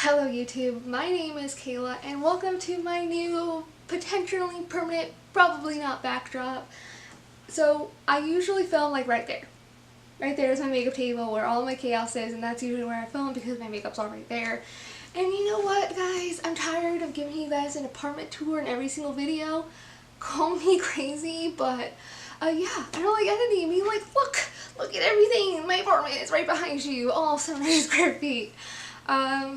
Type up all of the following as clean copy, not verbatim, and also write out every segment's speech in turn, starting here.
Hello YouTube, my name is Kayla and welcome to my new potentially permanent, probably not backdrop. So I usually film like right there. Right there is my makeup table where all my chaos is, and that's usually where I film because my makeup's all right there. And you know what guys, I'm tired of giving you guys an apartment tour in every single video. Call me crazy, but yeah, I don't like editing and being like, look at everything in my apartment, it's right behind you, all 700 square feet.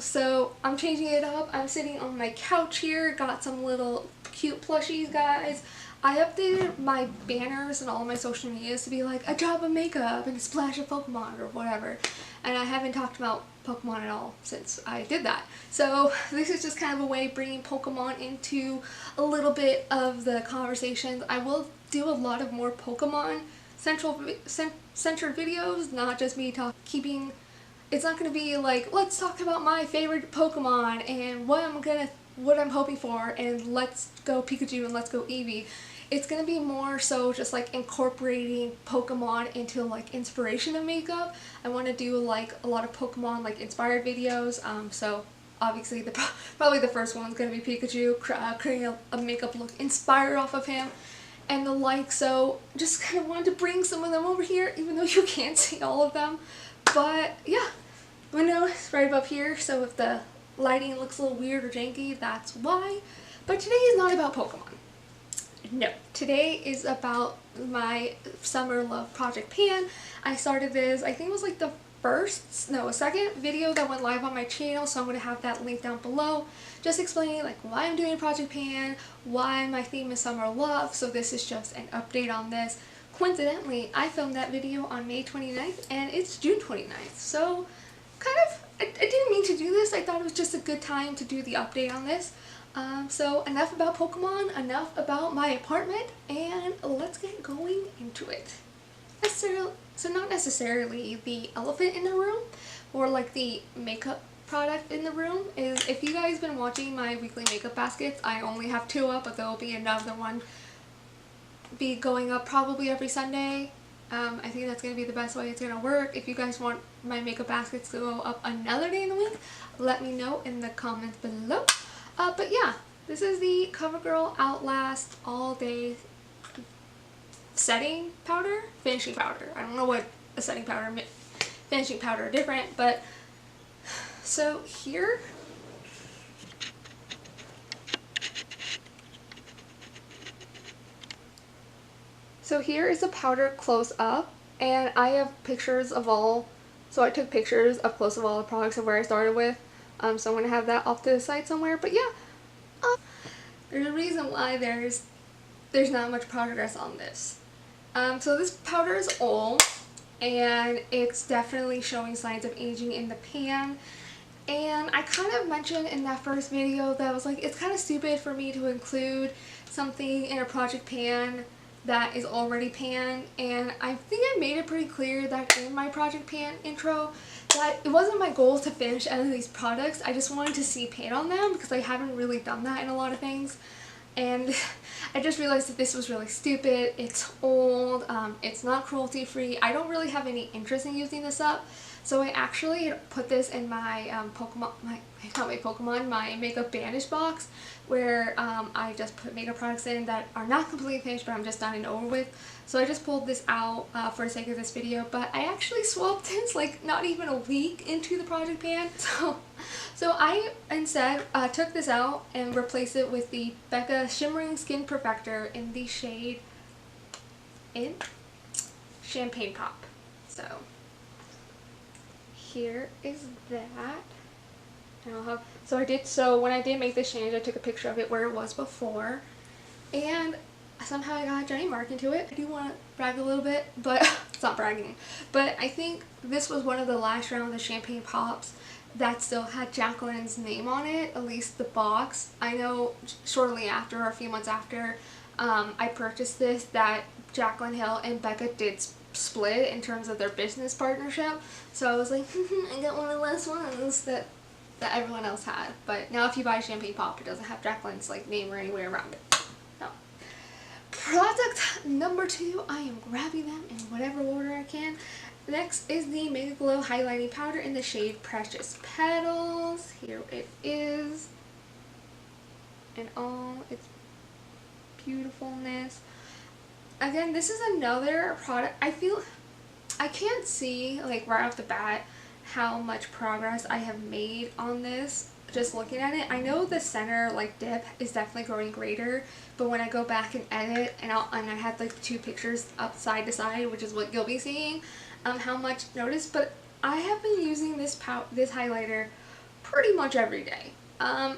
So I'm changing it up. I'm sitting on my couch here, got some little cute plushies, guys. I updated my banners and all of my social medias to be like a drop of makeup and a splash of Pokemon or whatever. And I haven't talked about Pokemon at all since I did that. So this is just kind of a way of bringing Pokemon into a little bit of the conversations. I will do a lot of more Pokemon centered videos, not just me keeping. It's not going to be like, let's talk about my favorite Pokemon and what I'm hoping for, and let's go Pikachu and let's go Eevee. It's going to be more so just like incorporating Pokemon into like inspiration of makeup. I want to do like a lot of Pokemon like inspired videos. So obviously probably the first one's going to be Pikachu, creating a makeup look inspired off of him and the like. So just kind of wanted to bring some of them over here, even though you can't see all of them. But yeah, window is right above here, so if the lighting looks a little weird or janky, that's why. But today is not about Pokemon. No. Today is about my summer love project pan. I started this, I think it was like the second video that went live on my channel, so I'm going to have that link down below, just explaining like why I'm doing project pan, why my theme is summer love. So this is just an update on this. Coincidentally, I filmed that video on May 29th and it's June 29th, so kind of, I didn't mean to do this. I thought it was just a good time to do the update on this. So enough about Pokemon, enough about my apartment, and let's get going into it. So not necessarily the elephant in the room, or like the makeup product in the room, is if you guys been watching my weekly makeup baskets, I only have 2 up, but there will be another one be going up probably every Sunday. I think that's going to be the best way it's going to work. If you guys want my makeup baskets to go up another day in the week, let me know in the comments below. But yeah, this is the CoverGirl Outlast All Day Setting Powder? Finishing Powder. I don't know what a setting powder and finishing powder are different, but so here. So here is a powder close up, and I have pictures of all, so I took pictures up close of all the products of where I started with, so I'm going to have that off to the side somewhere. But yeah, there's a reason why there's not much progress on this. So this powder is old, and it's definitely showing signs of aging in the pan. And I kind of mentioned in that first video that I was like, it's kind of stupid for me to include something in a project pan that is already pan, and I think I made it pretty clear that in my project pan intro that it wasn't my goal to finish any of these products. I just wanted to see pan on them because I haven't really done that in a lot of things, and I just realized that this was really stupid. It's old, it's not cruelty free. I don't really have any interest in using this up, so I actually put this in my my makeup bandage box, where I just put makeup products in that are not completely finished, but I'm just done and over with. So I just pulled this out for the sake of this video, but I actually swapped this like not even a week into the project pan. So I instead took this out and replaced it with the Becca Shimmering Skin Perfector in the shade Champagne Pop. So here is that. And I'll have, so when I did make this change, I took a picture of it where it was before, and somehow I got a giant mark into it. I do want to brag a little bit, but it's not bragging. But I think this was one of the last rounds of Champagne Pops that still had Jacqueline's name on it, at least the box. I know shortly after, or a few months after, I purchased this, that Jacqueline Hill and Becca did split in terms of their business partnership. So I was like, I got one of the last ones that everyone else had. But now if you buy Champagne Pop, it doesn't have Jacqueline's like name or anywhere around it. No. Product number 2, I am grabbing them in whatever order I can. Next is the Mega Glow Highlighting Powder in the shade Precious Petals. Here it is in all its beautifulness. Again, this is another product. I can't see like right off the bat how much progress I have made on this just looking at it. I know the center like dip is definitely growing greater, but when I go back and edit and I have like 2 pictures up side to side, which is what you'll be seeing, how much notice. But I have been using this highlighter pretty much every day. I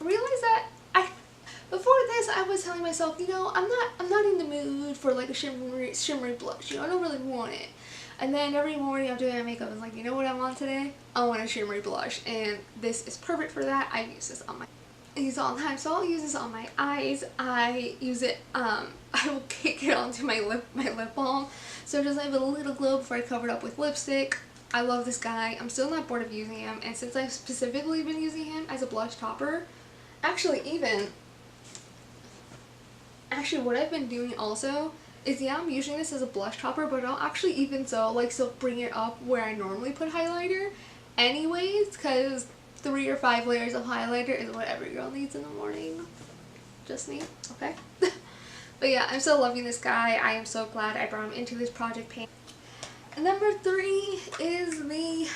realized that before this I was telling myself, you know, I'm not in the mood for like a shimmery blush. You know, I don't really want it. And then every morning I'm doing my makeup, I was like, you know what I want today? I want a shimmery blush, and this is perfect for that. I use this on I use it all the time, so I'll use this on my eyes. I use it, I will kick it onto my lip balm, so just have a little glow before I cover it up with lipstick. I love this guy. I'm still not bored of using him, and since I've specifically been using him as a blush topper, actually what I've been doing also is, yeah, I'm using this as a blush topper, but I'll actually even so bring it up where I normally put highlighter anyways, because 3 or 5 layers of highlighter is what every girl needs in the morning. Just me, okay? But yeah, I'm still loving this guy. I am so glad I brought him into this project pan. And number 3 is the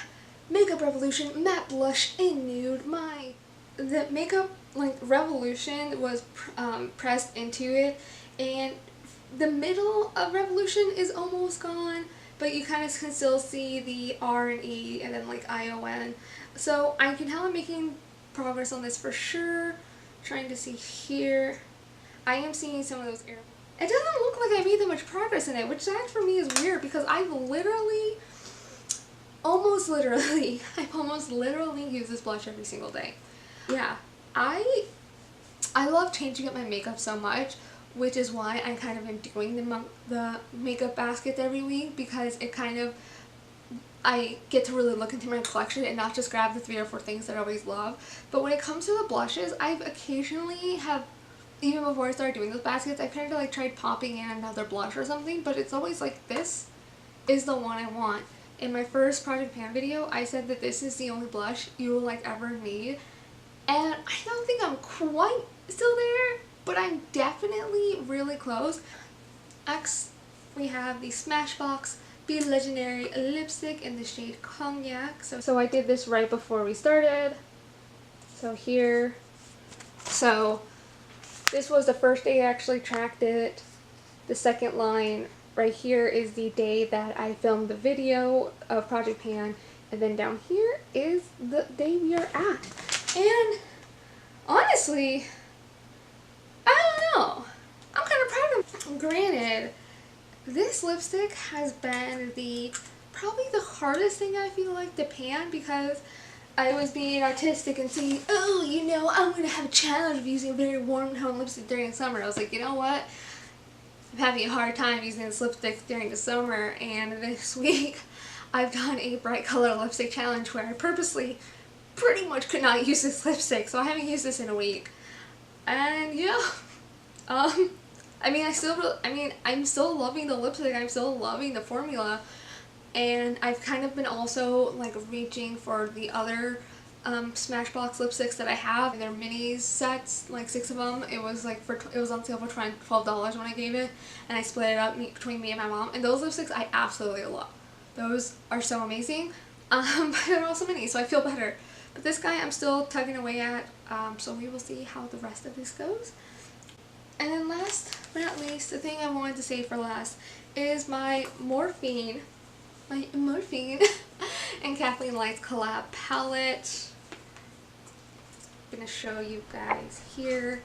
Makeup Revolution Matte Blush in Nude. The Makeup Revolution was pressed into it, and the middle of Revolution is almost gone, but you kind of can still see the R and E and then like ION. So I can tell I'm making progress on this for sure. Trying to see here. I am seeing some of those areas. It doesn't look like I made that much progress in it, which that for me is weird because I've almost literally use this blush every single day. Yeah, I love changing up my makeup so much, which is why I kind of am doing the makeup baskets every week, because it kind of, I get to really look into my collection and not just grab the 3 or 4 things that I always love. But when it comes to the blushes, I've occasionally even before I started doing those baskets, I kind of like tried popping in another blush or something, but it's always like, this is the one I want. In my first Project Pan video, I said that this is the only blush you will like ever need, and I don't think I'm quite still there, but I'm definitely really close. Next, we have the Smashbox Be Legendary lipstick in the shade Cognac. So I did this right before we started. So here. So this was the first day I actually tracked it. The second line right here is the day that I filmed the video of Project Pan. And then down here is the day we are at. And honestly, I don't know. I'm kind of proud of it. Granted, this lipstick has been probably the hardest thing I feel like to pan, because I was being artistic and saying, oh, you know, I'm going to have a challenge of using a very warm tone lipstick during the summer. I was like, you know what? I'm having a hard time using this lipstick during the summer, and this week I've done a bright color lipstick challenge where I purposely pretty much could not use this lipstick, so I haven't used this in a week. And yeah, I'm still loving the lipstick, I'm still loving the formula, and I've kind of been also like reaching for the other Smashbox lipsticks that I have. They're minis sets, like 6 of them. It was on sale for $12 when I gave it, and I split it up between me and my mom, and those lipsticks I absolutely love. Those are so amazing, but they're also minis, so I feel better. But this guy I'm still tugging away at, so we will see how the rest of this goes. And then last but not least, the thing I wanted to say for last is my Morphine and Kathleen Light's collab palette. I'm going to show you guys here.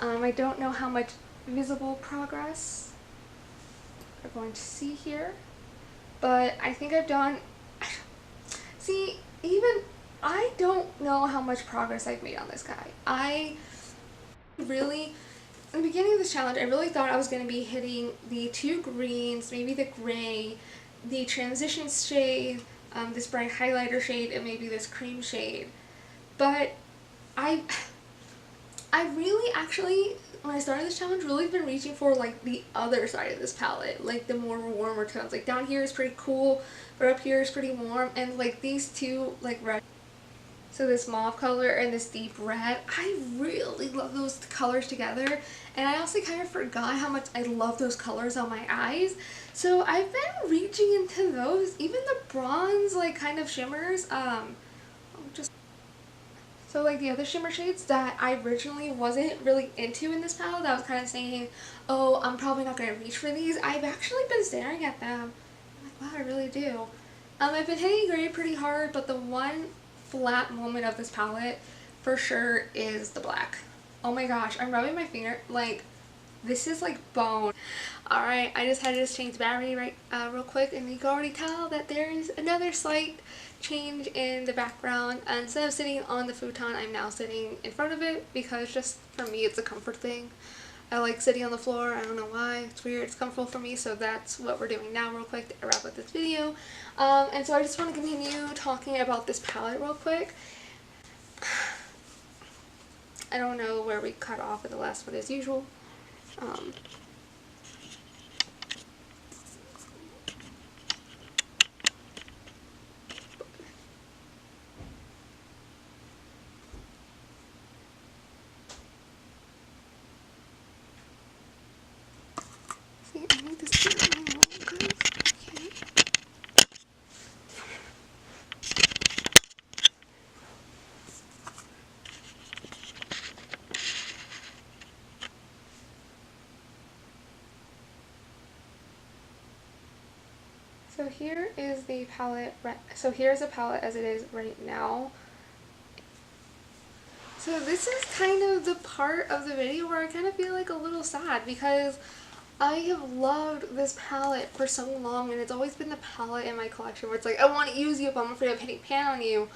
I don't know how much visible progress we're going to see here, but I think I've done, see, even I don't know how much progress I've made on this guy. I really, in the beginning of this challenge, I really thought I was going to be hitting the 2 greens, maybe the gray, the transition shade, this bright highlighter shade, and maybe this cream shade. But I really actually when I started this challenge, really been reaching for like the other side of this palette, like the more warmer tones. Like down here is pretty cool, but up here is pretty warm, and like these two like red. So this mauve color and this deep red, I really love those colors together, and I also kind of forgot how much I love those colors on my eyes. So I've been reaching into those, even the bronze like kind of shimmers. Just so like the other shimmer shades that I originally wasn't really into in this palette, I was kind of saying, oh, I'm probably not going to reach for these. I've actually been staring at them. I'm like, wow, I really do. I've been hitting gray pretty hard, but the one flat moment of this palette for sure is the black. Oh my gosh, I'm rubbing my finger, like, this is like bone. Alright, I just had to change the battery real quick, and you can already tell that there is another slight change in the background. Instead of sitting on the futon, I'm now sitting in front of it because just for me it's a comfort thing. I like sitting on the floor, I don't know why, it's weird, it's comfortable for me, so that's what we're doing now real quick to wrap up this video. And so I just want to continue talking about this palette real quick. I don't know where we cut off with the last one as usual. See, I need this to be okay. So here is the palette, so here's the palette as it is right now. So this is kind of the part of the video where I kind of feel like a little sad because I have loved this palette for so long, and it's always been the palette in my collection where it's like, I want to use you, but I'm afraid of hitting pan on you.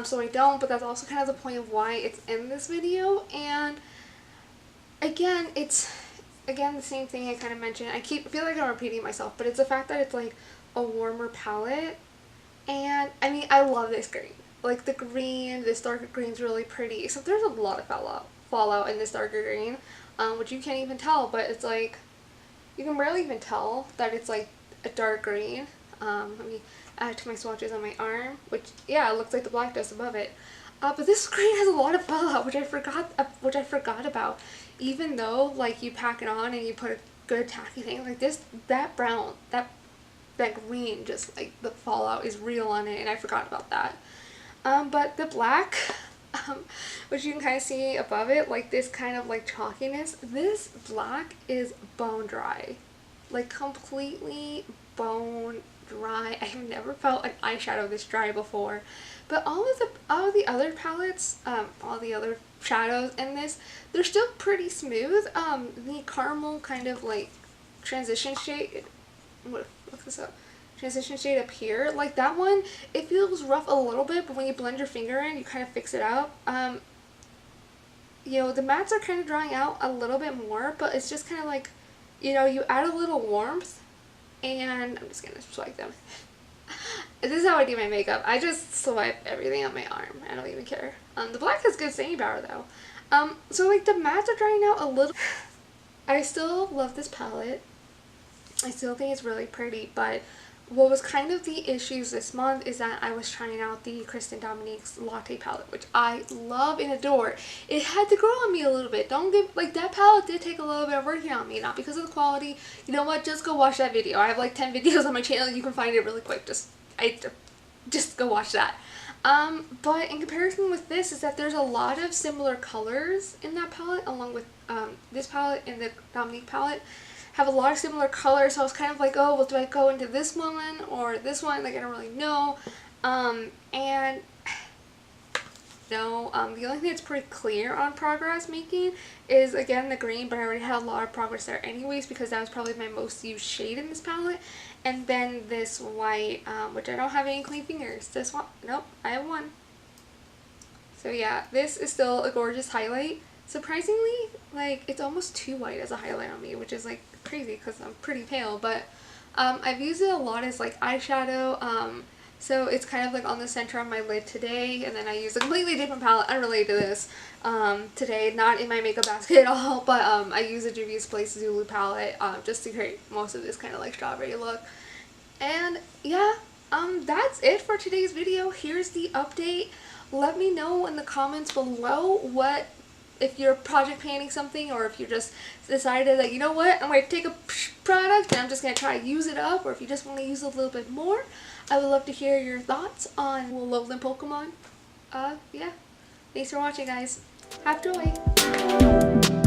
So I don't, but that's also kind of the point of why it's in this video. And again, it's the same thing I kind of mentioned. I feel like I'm repeating myself, but it's the fact that it's like a warmer palette, and I mean, I love this green. Like the green, this darker green is really pretty. So there's a lot of fallout in this darker green, which you can't even tell, but it's like, you can barely even tell that it's like a dark green. Let me add to my swatches on my arm, which, yeah, it looks like the black does above it. But this green has a lot of fallout, which I forgot about. Even though, like, you pack it on and you put a good tacky thing like this, that brown, that green, just like the fallout is real on it, and I forgot about that. But the black, which you can kind of see above it, like this kind of like chalkiness, this black is bone dry, like completely bone dry. I have never felt an eyeshadow this dry before. But all of the other palettes, all the other shadows in this, they're still pretty smooth. The caramel kind of like transition shade, look this up, transition shade up here, like that one, it feels rough a little bit, but when you blend your finger in, you kind of fix it out. You know, the mattes are kind of drying out a little bit more, but it's just kind of like, you know, you add a little warmth, and I'm just gonna swipe them. This is how I do my makeup. I just swipe everything on my arm. I don't even care. The black has good staying power though. So like the mattes are drying out a little. I still love this palette. I still think it's really pretty, but what was kind of the issues this month is that I was trying out the Kristen Dominique's Latte palette, which I love and adore. It had to grow on me a little bit. Don't get, like, that palette did take a little bit of working on me, not because of the quality. You know what, just go watch that video. I have like 10 videos on my channel, you can find it really quick. Just go watch that. But in comparison with this is that there's a lot of similar colors in that palette, along with this palette and the Dominique palette have a lot of similar colors, so I was kind of like, oh, well, do I go into this one or this one? Like, I don't really know. And no, the only thing that's pretty clear on progress making is, again, the green, but I already had a lot of progress there anyways because that was probably my most used shade in this palette. And then this white, which I don't have any clean fingers. This one, nope, I have one. So yeah, this is still a gorgeous highlight. Surprisingly, like, it's almost too white as a highlight on me, which is like crazy because I'm pretty pale, but I've used it a lot as like eyeshadow. So it's kind of like on the center of my lid today, and then I use a completely different palette unrelated to this today, not in my makeup basket at all, but I use a Juvia's Place Zulu palette just to create most of this kind of like strawberry look. And yeah, that's it for today's video. Here's the update. Let me know in the comments below if you're project painting something, or if you just decided that, you know what, I'm going to take a product and I'm just going to try to use it up, or if you just want to use it a little bit more. I would love to hear your thoughts on Alolan Pokemon. Yeah. Thanks for watching, guys. Have joy.